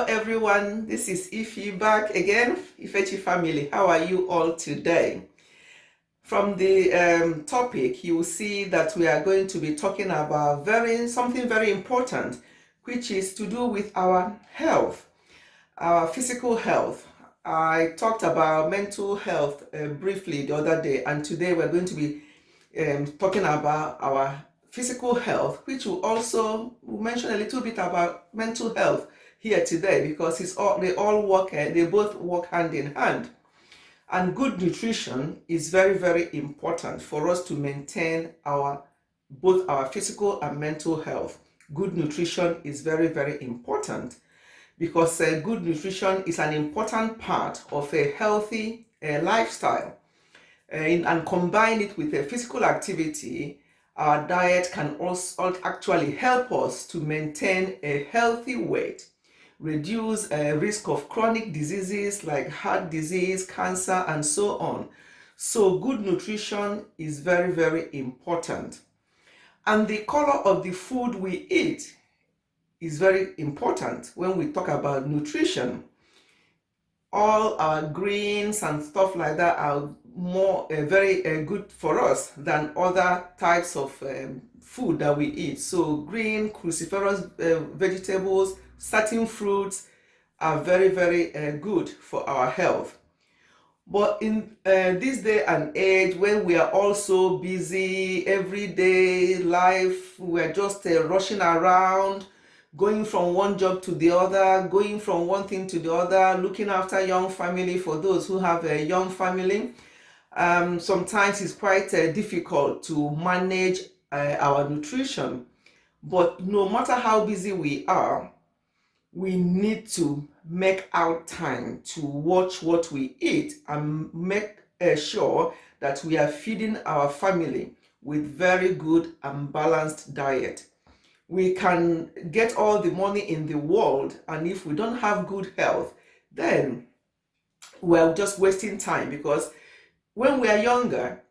everyone, this is Ify back again. Ifechi family, how are you all today? From the topic, you will see that we are going to be talking about something very important, which is to do with our health, our physical health. I talked about mental health briefly the other day, and today we're going to be talking about our physical health, which will mention a little bit about mental health here today, because they both work hand in hand. And good nutrition is very, very important for us to maintain both our physical and mental health. Good nutrition is very, very important because good nutrition is an important part of a healthy lifestyle. And combine it with a physical activity, our diet can also actually help us to maintain a healthy weight, reduce risk of chronic diseases like heart disease, cancer, and so on. So good nutrition is very, very important. And the color of the food we eat is very important when we talk about nutrition. All our greens and stuff like that are more very good for us than other types of food that we eat. So green cruciferous vegetables, certain fruits are very, very good for our health. But in this day and age, when we are all so busy, everyday life, we're just rushing around, going from one job to the other, going from one thing to the other, looking after young family for those who have a young family. Sometimes it's quite difficult to manage our nutrition. But no matter how busy we are, we need to make out time to watch what we eat and make sure that we are feeding our family with very good and balanced diet. We can get all the money in the world, and if we don't have good health, then we're just wasting time, because when we are younger,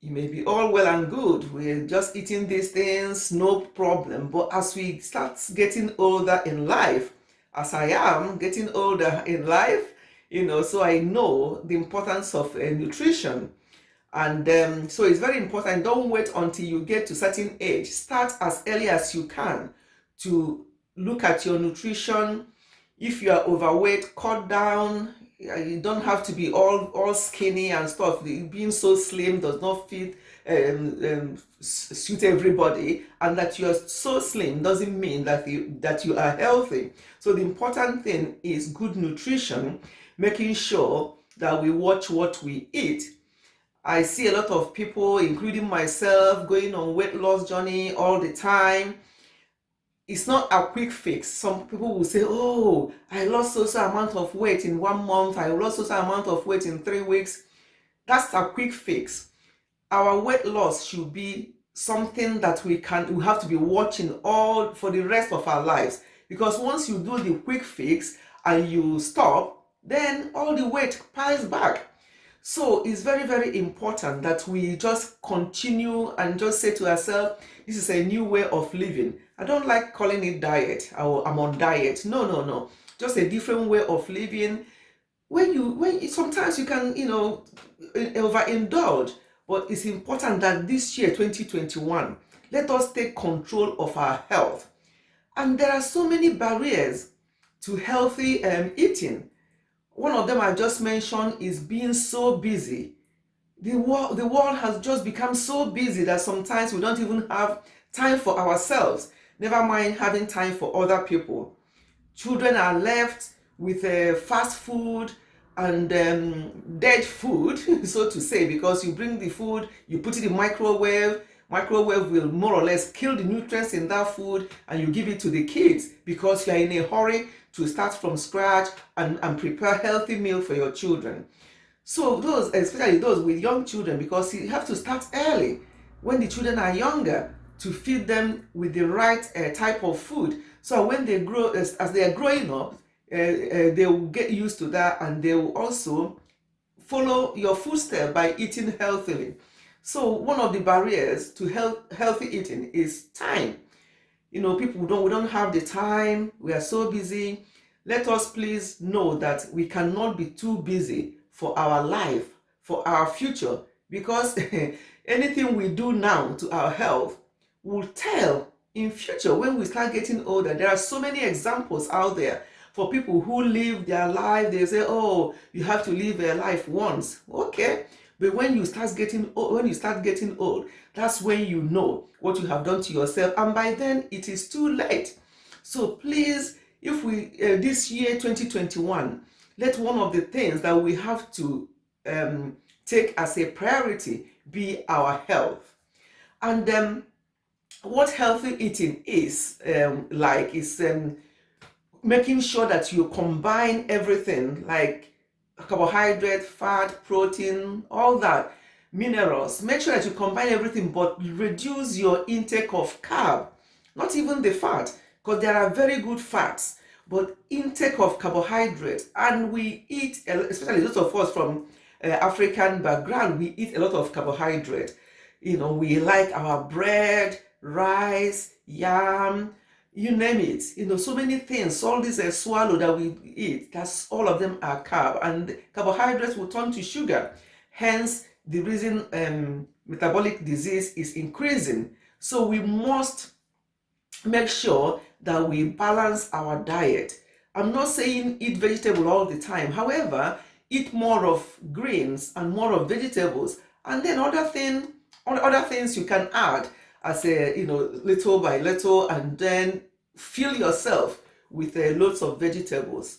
it may be all well and good. We're just eating these things, no problem. But as we start getting older in life, as I am getting older in life, so I know the importance of nutrition. And so it's very important. Don't wait until you get to a certain age. Start as early as you can to look at your nutrition. If you are overweight, cut down. You don't have to be all skinny and stuff. Being so slim does not suit everybody, and that you are so slim doesn't mean that you are healthy. So the important thing is good nutrition, making sure that we watch what we eat. I see a lot of people, including myself, going on weight loss journey all the time. It's not a quick fix. Some people will say, oh, I lost so amount of weight in 1 month, I lost so amount of weight in 3 weeks. That's a quick fix. Our weight loss should be something that we have to be watching all for the rest of our lives, because once you do the quick fix and you stop, then all the weight piles back. So it's very, very important that we just continue and just say to ourselves, this is a new way of living. I don't like calling it diet. I'm on diet. No. Just a different way of living. Sometimes you can, overindulge, but it's important that this year, 2021, let us take control of our health. And there are so many barriers to healthy eating. One of them I just mentioned is being so busy. The world has just become so busy that sometimes we don't even have time for ourselves, never mind having time for other people. Children are left with fast food and dead food, so to say, because you bring the food, you put it in microwave will more or less kill the nutrients in that food, and you give it to the kids because you're in a hurry to start from scratch and prepare healthy meal for your children. So those, especially those with young children, because you have to start early when the children are younger to feed them with the right type of food. So when they grow, as they are growing up, they will get used to that, and they will also follow your footsteps by eating healthily. So one of the barriers to healthy eating is time. We don't have the time. We are so busy. let us please know that we cannot be too busy for our life, for our future, because anything we do now to our health will tell in future when we start getting older. There are so many examples out there for people who live their life. They say, oh, you have to live a life once. Okay, but when you start getting old, that's when you know what you have done to yourself, and by then it is too late. So please, if we this year 2021, let one of the things that we have to take as a priority be our health. And what healthy eating is making sure that you combine everything, like carbohydrate, fat, protein, all that, minerals. Make sure that you combine everything, but reduce your intake of carb, not even the fat, because there are very good fats, but intake of carbohydrate. And we eat, especially those of us from African background, we eat a lot of carbohydrate. We like our bread, rice, yam, you name it. So many things, all these swallow that we eat, that's all of them are carb, and carbohydrates will turn to sugar. Hence the reason metabolic disease is increasing. So we must make sure that we balance our diet. I'm not saying eat vegetable all the time. However, eat more of greens and more of vegetables, and then other things you can add as a little by little, and then fill yourself with loads of vegetables.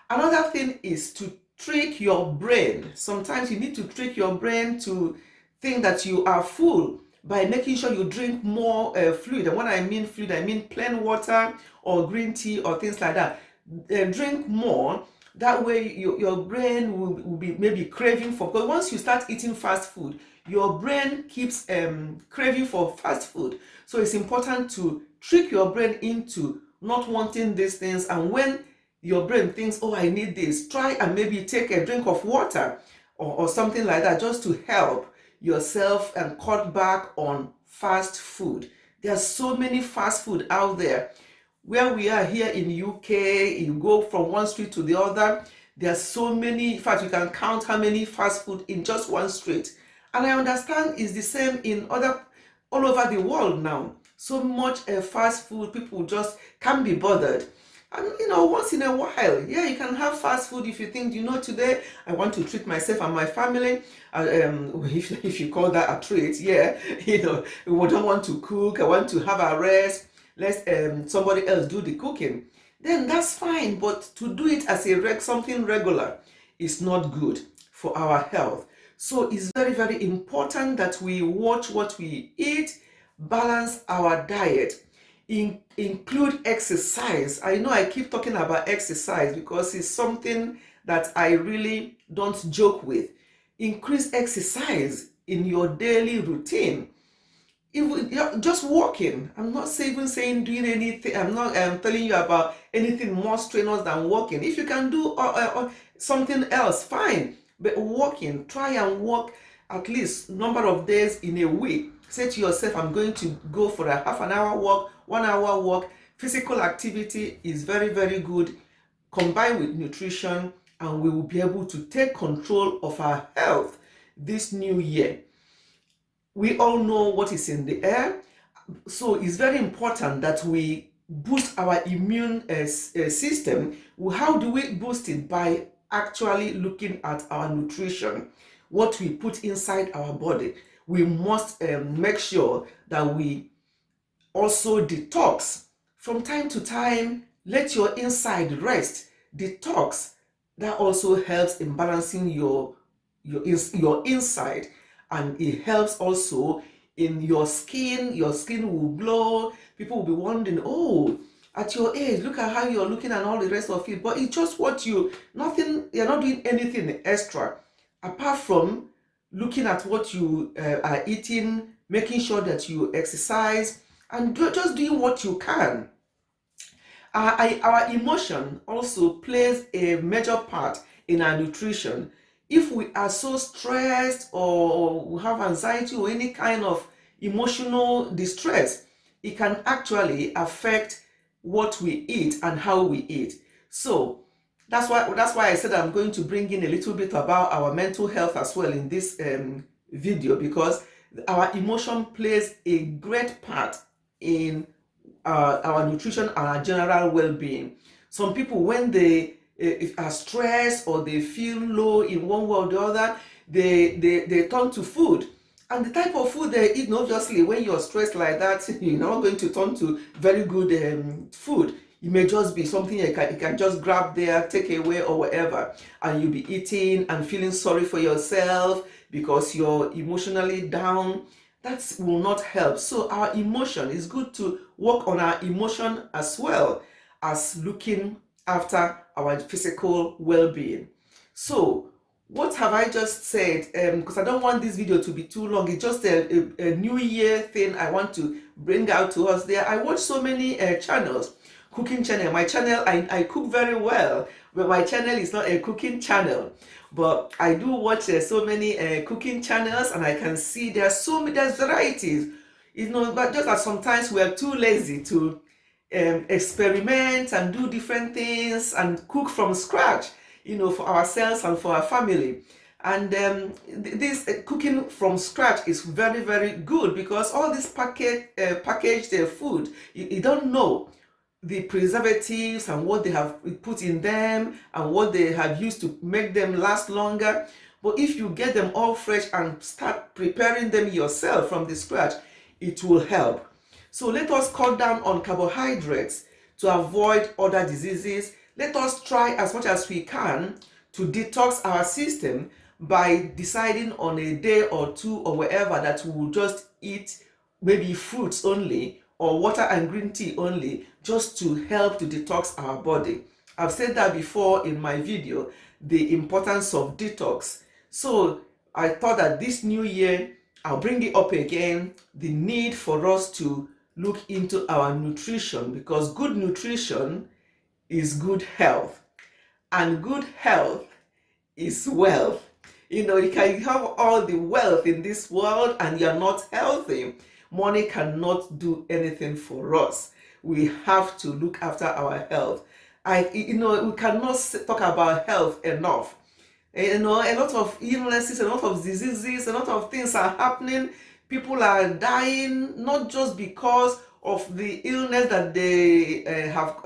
Another thing is to trick your brain. Sometimes you need to trick your brain to think that you are full by making sure you drink more fluid. And when I mean fluid, I mean plain water or green tea or things like that. Drink more. That way your brain will be maybe craving for, because once you start eating fast food, your brain keeps craving for fast food. So it's important to trick your brain into not wanting these things. And when your brain thinks, oh, I need this, try and maybe take a drink of water or something like that, just to help yourself and cut back on fast food. There's so many fast food out there. Where we are here in UK, you go from one street to the other, there are so many. In fact, you can count how many fast food in just one street. And I understand it's the same in all over the world now. So much fast food, people just can't be bothered. And once in a while, yeah, you can have fast food if you think, today I want to treat myself and my family. If you call that a treat, yeah, we don't want to cook, I want to have a rest, let somebody else do the cooking. Then that's fine, but to do it as something regular is not good for our health. So it's very, very important that we watch what we eat, balance our diet, include exercise. I know I keep talking about exercise because it's something that I really don't joke with. Increase exercise in your daily routine. Even just walking. I'm not even saying doing anything. I'm not telling you about anything more strenuous than walking. If you can do something else, fine. But walking, try and walk at least number of days in a week. Say to yourself, I'm going to go for a half an hour walk, 1 hour walk. Physical activity is very, very good, combined with nutrition, and we will be able to take control of our health this new year. We all know what is in the air, so it's very important that we boost our immune system. How do we boost it? By actually looking at our nutrition, what we put inside our body. We must make sure that we also detox from time to time. Let your inside rest. Detox. That also helps in balancing your inside, and it helps also in your skin. Your skin will glow. People will be wondering, oh, at your age, look at how you're looking and all the rest of it. But it's just you're not doing anything extra apart from looking at what you are eating, making sure that you exercise, and just doing what you can. Our emotion also plays a major part in our nutrition. If we are so stressed or we have anxiety or any kind of emotional distress, it can actually affect what we eat and how we eat. So that's why I said I'm going to bring in a little bit about our mental health as well in this video, because our emotion plays a great part in our nutrition and our general well-being. Some people, when they are stressed or they feel low in one way or the other, they turn to food. And the type of food they eat, obviously, when you're stressed like that, you're not going to turn to very good food. It may just be something you can just grab there, take away or whatever, and you'll be eating and feeling sorry for yourself because you're emotionally down. That will not help. So our emotion is good to work on our emotion as well as looking after our physical well-being. So what have I just said? Because I don't want this video to be too long. It's just a new year thing I want to bring out to us there. I watch so many channels, cooking channel. My channel, I cook very well, but my channel is not a cooking channel. But I do watch so many cooking channels, and I can see there's varieties. But just that sometimes we are too lazy to experiment and do different things and cook from scratch, for ourselves and for our family. And this cooking from scratch is very, very good, because all this packaged food, you don't know the preservatives and what they have put in them and what they have used to make them last longer. But if you get them all fresh and start preparing them yourself from the scratch, it will help. So let us cut down on carbohydrates to avoid other diseases. Let us try as much as we can to detox our system by deciding on a day or two or wherever that we will just eat maybe fruits only or water and green tea only, just to help to detox our body. I've said that before in my video, the importance of detox. So I thought that this new year, I'll bring it up again, the need for us to look into our nutrition, because good nutrition is good health, and good health is wealth. You can have all the wealth in this world and you're not healthy. Money cannot do anything for us. We have to look after our health. We cannot talk about health enough. A lot of illnesses, a lot of diseases, a lot of things are happening. People are dying, not just because of the illness that they have,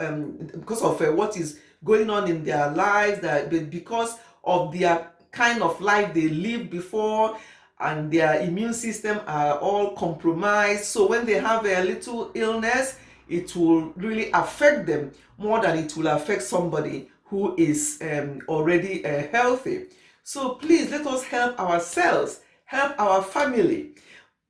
because of what is going on in their lives, but because of their kind of life they lived before, and their immune system are all compromised. So when they have a little illness, it will really affect them more than it will affect somebody who is already healthy. So please, let us help ourselves, help our family,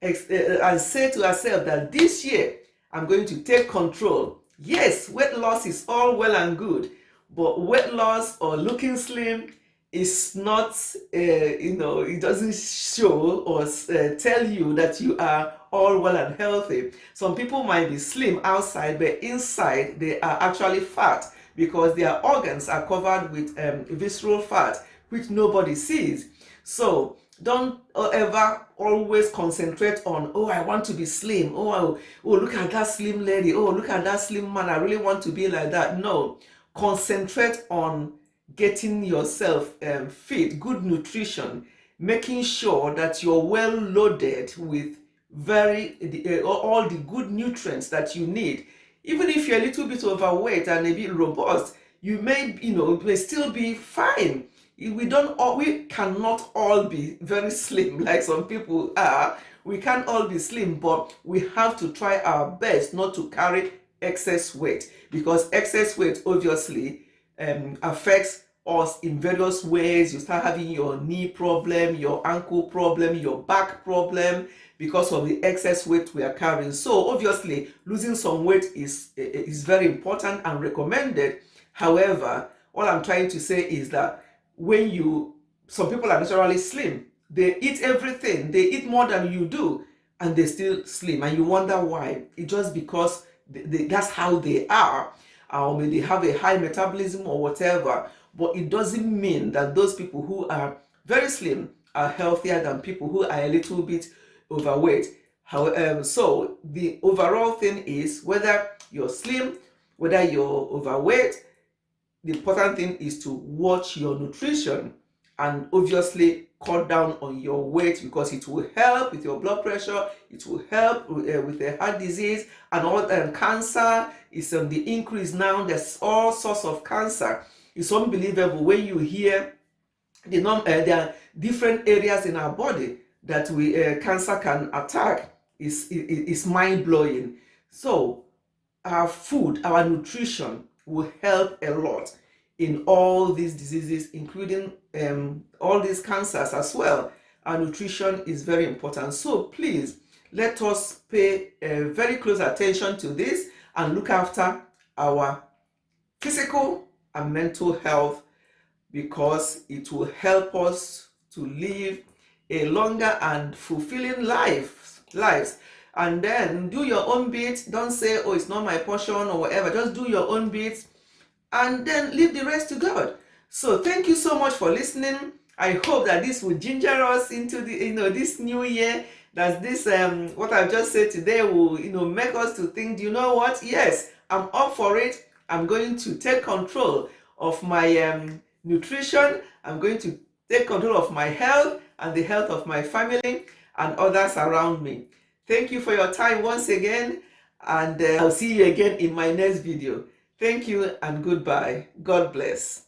and say to ourselves that this year I'm going to take control. Yes, weight loss is all well and good, but weight loss or looking slim is not, it doesn't show or tell you that you are all well and healthy. Some people might be slim outside, but inside they are actually fat, because their organs are covered with visceral fat, which nobody sees. So don't ever always concentrate on, oh, I want to be slim. Oh, look at that slim lady. Oh, look at that slim man. I really want to be like that. No, concentrate on getting yourself fit, good nutrition, making sure that you're well loaded with all the good nutrients that you need. Even if you're a little bit overweight and a bit robust, you may still be fine. We cannot all be very slim like some people are. We can't all be slim, but we have to try our best not to carry excess weight, because excess weight obviously affects us in various ways. You start having your knee problem, your ankle problem, your back problem, because of the excess weight we are carrying. So obviously losing some weight is very important and recommended. However, all I'm trying to say is that some people are naturally slim, they eat everything, they eat more than you do, and they still slim, and you wonder why. It's just because that's how they are, or maybe they have a high metabolism or whatever. But it doesn't mean that those people who are very slim are healthier than people who are a little bit overweight. So the overall thing is, whether you're slim, whether you're overweight, the important thing is to watch your nutrition and obviously cut down on your weight, because it will help with your blood pressure, it will help with the heart disease, and all cancer is on the increase now. There's all sorts of cancer. It's unbelievable when you hear there are different areas in our body that cancer can attack. Is mind-blowing. So our food, our nutrition will help a lot in all these diseases, including all these cancers as well. Our nutrition is very important. So please, let us pay very close attention to this and look after our physical and mental health, because it will help us to live a longer and fulfilling lives. And then do your own bit. Don't say, oh, it's not my portion or whatever. Just do your own bit and then leave the rest to God. So thank you so much for listening. I hope that this will ginger us into the this new year, that this what I've just said today will make us to think, you know what, yes, I'm up for it. I'm going to take control of my nutrition. I'm going to take control of my health and the health of my family and others around me. Thank you for your time once again, and I'll see you again in my next video. Thank you and goodbye. God bless.